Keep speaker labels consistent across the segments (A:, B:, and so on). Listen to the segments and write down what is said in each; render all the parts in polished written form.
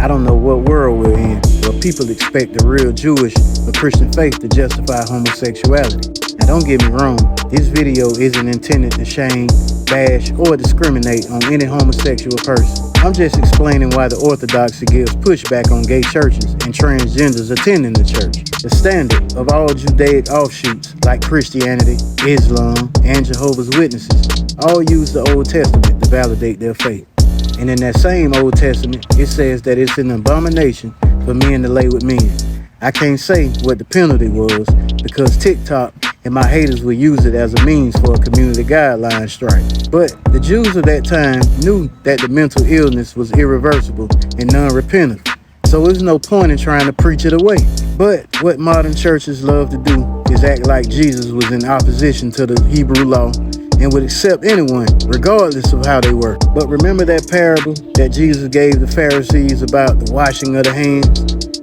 A: I don't know what world we're in, where people expect the real Jewish or Christian faith to justify homosexuality. Now don't get me wrong, this video isn't intended to shame, bash, or discriminate on any homosexual person. I'm just explaining why the Orthodoxy gives pushback on gay churches and transgenders attending the church. The standard of all Judaic offshoots like Christianity, Islam, and Jehovah's Witnesses all use the Old Testament to validate their faith. And in that same Old Testament, it says that it's an abomination for men to lay with men. I can't say what the penalty was because TikTok and my haters will use it as a means for a community guideline strike. But the Jews of that time knew that the mental illness was irreversible and non-repentant. So there's no point in trying to preach it away. But what modern churches love to do is act like Jesus was in opposition to the Hebrew law and would accept anyone, regardless of how they were. But remember that parable that Jesus gave the Pharisees about the washing of the hands?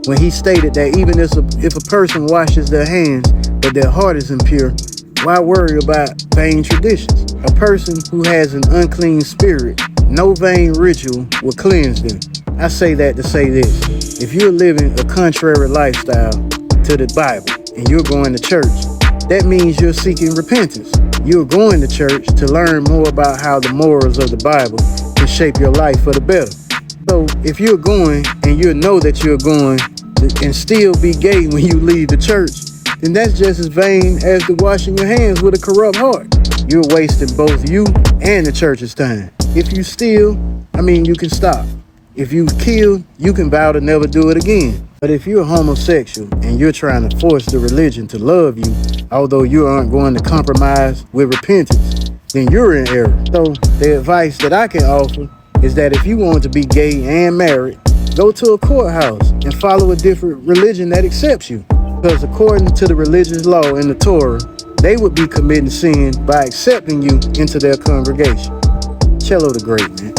A: When he stated that even if a person washes their hands, but their heart is impure, why worry about vain traditions? A person who has an unclean spirit, no vain ritual will cleanse them. I say that to say this: if you're living a contrary lifestyle to the Bible and you're going to church, that means you're seeking repentance. You're going to church to learn more about how the morals of the Bible can shape your life for the better. So if you're going and you know that you're going and still be gay when you leave the church, then that's just as vain as the washing your hands with a corrupt heart. You're wasting both you and the church's time. If you steal, you can stop. If you kill, you can vow to never do it again. But if you're homosexual and you're trying to force the religion to love you, although you aren't going to compromise with repentance, then you're in error. So the advice that I can offer is that if you want to be gay and married, go to a courthouse and follow a different religion that accepts you. Because according to the religious law in the Torah, they would be committing sin by accepting you into their congregation. Cello the Great, man.